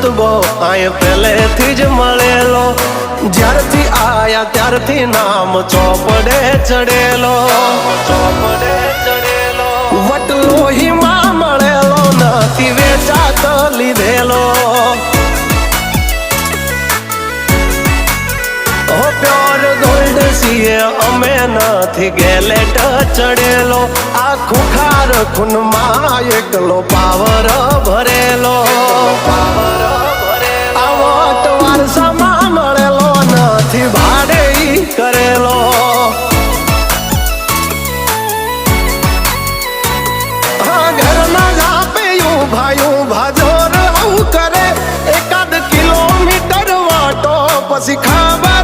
रुतबो आए पहलेथी ज मळेलो ज्यारथी आया त्यारथी नाम चौपड़े चढ़ेलो वटलो ही मां मळेलो नथी वेचात लीधेलो ओ प्योर गोल्ड सीए अमे नथी गैलेट चढ़ेलो आखू खार खून मां एकलो पावर भरेलो आवत वारसा मां मळेलो नथी भाड़े करेलो हाँ घर ना झापे भाइयों भाजोर आऊ करे एकाद किलोमीटर वाटो पसी खबर